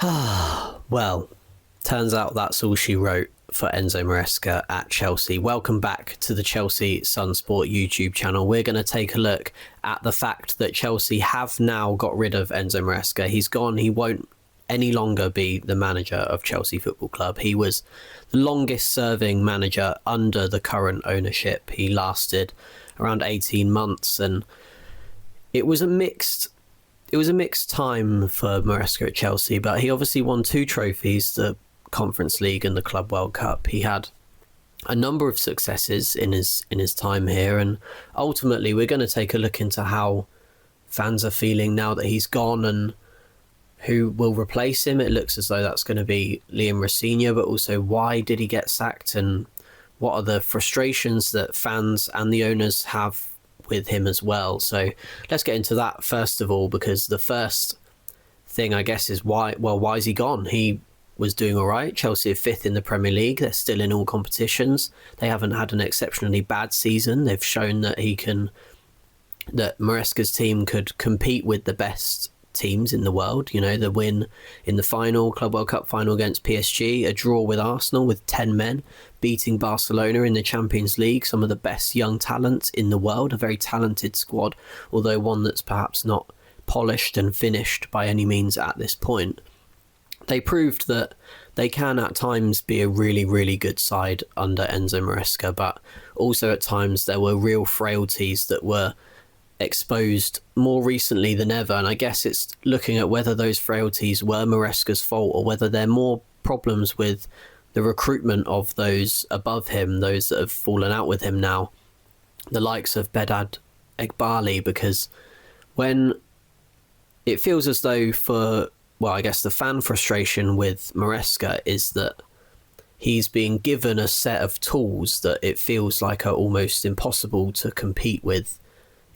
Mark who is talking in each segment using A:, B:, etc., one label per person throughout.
A: Well, turns out that's all she wrote for Enzo Maresca at Chelsea. Welcome back to the Chelsea Sunsport YouTube channel. We're going to take a look at the fact that Chelsea have now got rid of Enzo Maresca. He's gone. He won't any longer be the manager of Chelsea Football Club. He was the longest serving manager under the current ownership. He lasted around 18 months, and it was a mixed time for Maresca at Chelsea, but he obviously won 2 trophies, the Conference League and the Club World Cup. He had a number of successes in his time here, and ultimately we're going to take a look into how fans are feeling now that he's gone and who will replace him. It looks as though that's going to be Liam Rosenior, but also why did he get sacked and what are the frustrations that fans and the owners have with him as well. So let's get into that first of all, because the first thing I guess is why is he gone? He was doing all right. Chelsea are 5th in the Premier League. They're still in all competitions. They haven't had an exceptionally bad season. They've shown that that Maresca's team could compete with the best teams in the world. You know, the win in the final, Club World Cup final against PSG, a draw with Arsenal with 10 men, beating Barcelona in the Champions League, some of the best young talent in the world, a very talented squad, although one that's perhaps not polished and finished by any means at this point. They proved that they can at times be a really, really good side under Enzo Maresca, but also at times there were real frailties that were exposed more recently than ever, and I guess it's looking at whether those frailties were Maresca's fault or whether they're more problems with the recruitment of those above him, those that have fallen out with him now, the likes of Behdad Eghbali, because when it feels as though I guess the fan frustration with Maresca is that he's being given a set of tools that it feels like are almost impossible to compete with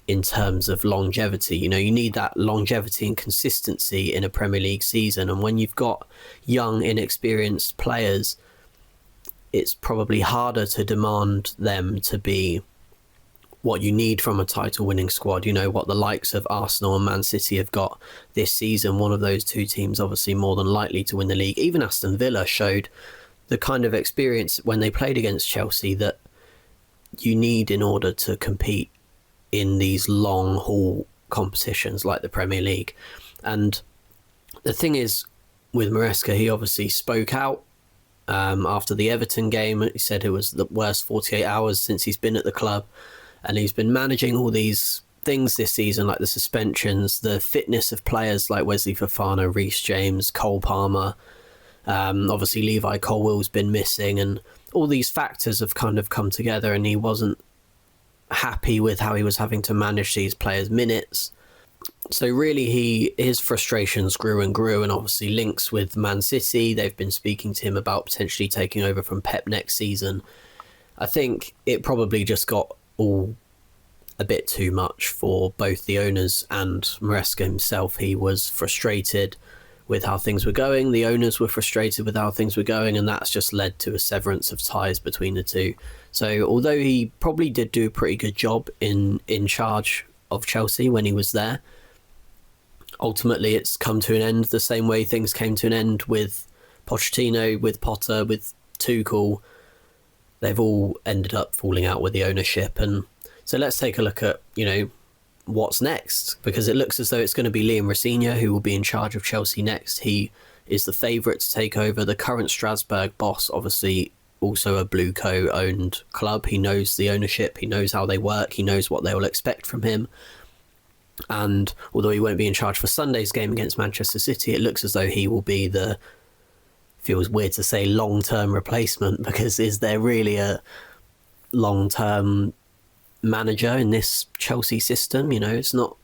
A: in terms of longevity. You know, you need that longevity and consistency in a Premier League season, and when you've got young, inexperienced players, it's probably harder to demand them to be what you need from a title-winning squad. You know, what the likes of Arsenal and Man City have got this season. One of those two teams obviously more than likely to win the league. Even Aston Villa showed the kind of experience when they played against Chelsea that you need in order to compete in these long haul competitions like the Premier League. And the thing is with Maresca, he obviously spoke out after the Everton game. He said it was the worst 48 hours since he's been at the club, and he's been managing all these things this season, like the suspensions, the fitness of players like Wesley Fofana, Reece James, Cole Palmer, obviously Levi Colwill's been missing, and all these factors have kind of come together, and he wasn't happy with how he was having to manage these players' minutes. So really his frustrations grew and grew, and obviously links with Man City. They've been speaking to him about potentially taking over from Pep next season. I think it probably just got all a bit too much for both the owners and Maresca himself. He was frustrated with how things were going. The owners were frustrated with how things were going, and that's just led to a severance of ties between the two. So although he probably did do a pretty good job in charge of Chelsea when he was there, ultimately it's come to an end the same way things came to an end with Pochettino, with Potter, with Tuchel. They've all ended up falling out with the ownership. And so let's take a look at, you know, what's next, because it looks as though it's going to be Liam Rosenior who will be in charge of Chelsea next. He is the favourite to take over. The current Strasbourg boss, obviously also a BlueCo owned club. He knows the ownership, he knows how they work, he knows what they will expect from him. And although he won't be in charge for Sunday's game against Manchester City, it looks as though he will be the, feels weird to say long-term replacement, because is there really a long-term manager in this Chelsea system? You know, it's not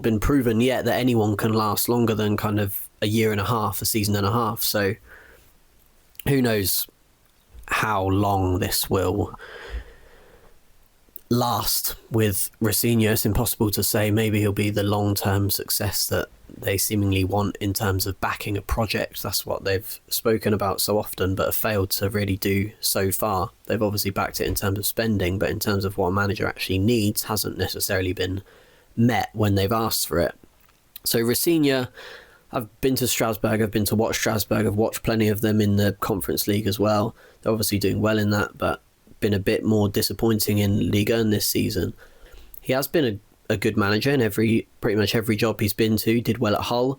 A: been proven yet that anyone can last longer than kind of a year and a half, a season and a half. So who knows how long this will last with Rosenior. It's impossible to say. Maybe he'll be the long-term success that they seemingly want in terms of backing a project. That's what they've spoken about so often, but have failed to really do so far. They've obviously backed it in terms of spending, but in terms of what a manager actually needs, hasn't necessarily been met when they've asked for it. So Rosenior, I've been to Strasbourg, I've been to watch Strasbourg, I've watched plenty of them in the Conference League as well. They're obviously doing well in that, but been a bit more disappointing in Ligue 1 this season. He has been a good manager in pretty much every job he's been to. He did well at Hull.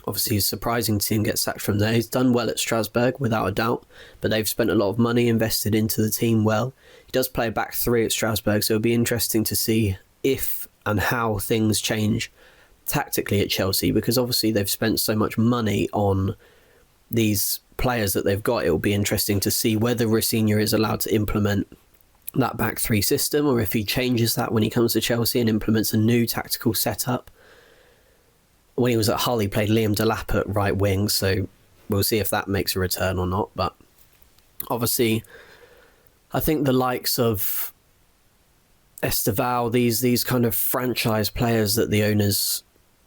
A: Obviously, it's surprising to see him get sacked from there. He's done well at Strasbourg, without a doubt, but they've spent a lot of money invested into the team well. He does play a back three at Strasbourg, so it'll be interesting to see if and how things change tactically at Chelsea, because obviously they've spent so much money on these players that they've got. It will be interesting to see whether Rosenior is allowed to implement that back three system, or if he changes that when he comes to Chelsea and implements a new tactical setup. When he was at Hull, he played Liam Delap at right wing, so we'll see if that makes a return or not. But obviously, I think the likes of Esteval, these kind of franchise players that the owners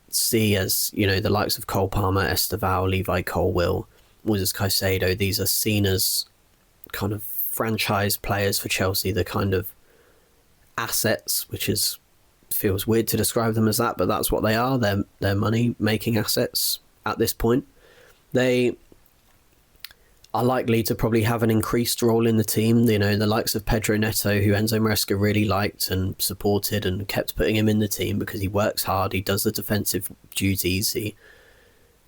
A: see as, you know, the likes of Cole Palmer, Esteval, Levi Colwill, Moises Caicedo, these are seen as kind of franchise players for Chelsea, the kind of assets, which is feels weird to describe them as that, but that's what they are. They're money making assets at this point. They are likely to probably have an increased role in the team. You know, the likes of Pedro Neto, who Enzo Maresca really liked and supported and kept putting him in the team because he works hard, he does the defensive duties, he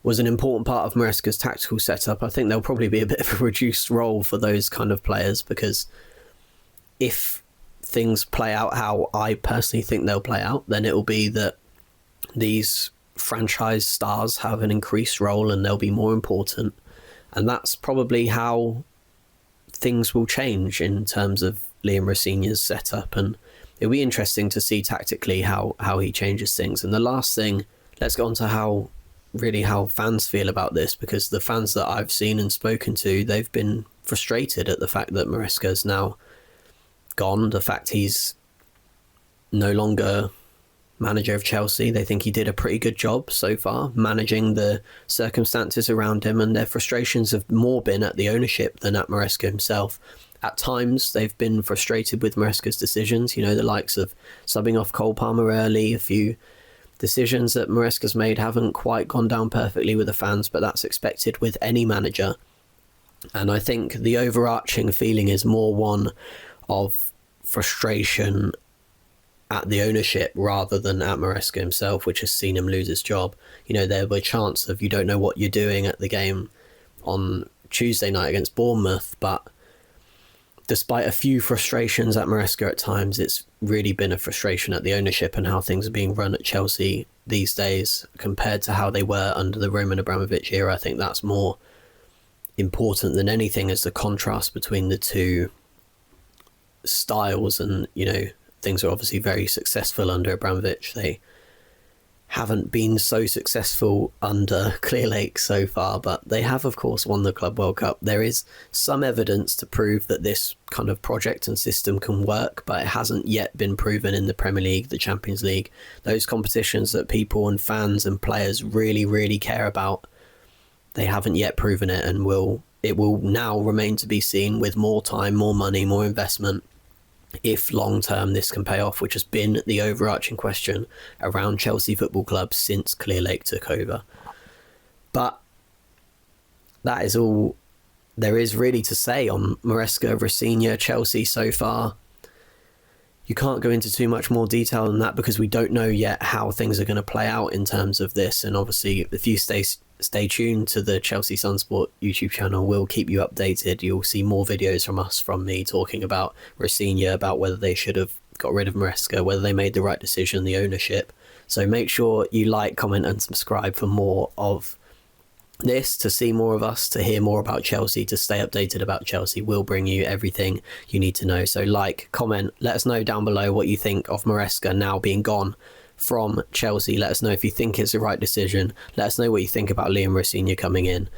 A: was an important part of Maresca's tactical setup. I think there'll probably be a bit of a reduced role for those kind of players, because if things play out how I personally think they'll play out, then it will be that these franchise stars have an increased role and they'll be more important, and that's probably how things will change in terms of Liam Rosenior's setup. And it'll be interesting to see tactically how he changes things. And the last thing, let's go on to how fans feel about this, because the fans that I've seen and spoken to, they've been frustrated at the fact that Maresca's now gone, the fact he's no longer manager of Chelsea. They think he did a pretty good job so far managing the circumstances around him, and their frustrations have more been at the ownership than at Maresca himself. At times they've been frustrated with Maresca's decisions, you know, the likes of subbing off Cole Palmer early. A few decisions that Maresca's made haven't quite gone down perfectly with the fans, but that's expected with any manager. And I think the overarching feeling is more one of frustration at the ownership rather than at Maresca himself, which has seen him lose his job. You know, there were chances of you don't know what you're doing at the game on Tuesday night against Bournemouth, but despite a few frustrations at Maresca at times, it's really been a frustration at the ownership and how things are being run at Chelsea these days compared to how they were under the Roman Abramovich era. I think that's more important than anything, is the contrast between the two styles. And, you know, things are obviously very successful under Abramovich. They haven't been so successful under Clearlake so far, but they have, of course, won the Club World Cup. There is some evidence to prove that this kind of project and system can work, but it hasn't yet been proven in the Premier League, the Champions League, those competitions that people and fans and players really, really care about. They haven't yet proven it, and it will now remain to be seen, with more time, more money, more investment, if long term this can pay off, which has been the overarching question around Chelsea Football Club since Clearlake took over. But that is all there is really to say on Maresca, Rosenior, Chelsea so far. You can't go into too much more detail than that, because we don't know yet how things are going to play out in terms of this. And obviously, if you stay tuned to the Chelsea Sunsport YouTube channel, we'll keep you updated. You'll see more videos from me talking about Rosenior, about whether they should have got rid of Maresca, whether they made the right decision, the ownership. So make sure you like, comment and subscribe for more of this, to see more of us, to hear more about Chelsea, to stay updated about Chelsea. We'll bring you everything you need to know. So like, comment, let us know down below what you think of Maresca now being gone from Chelsea. Let us know if you think it's the right decision. Let us know what you think about Liam Rosenior coming in.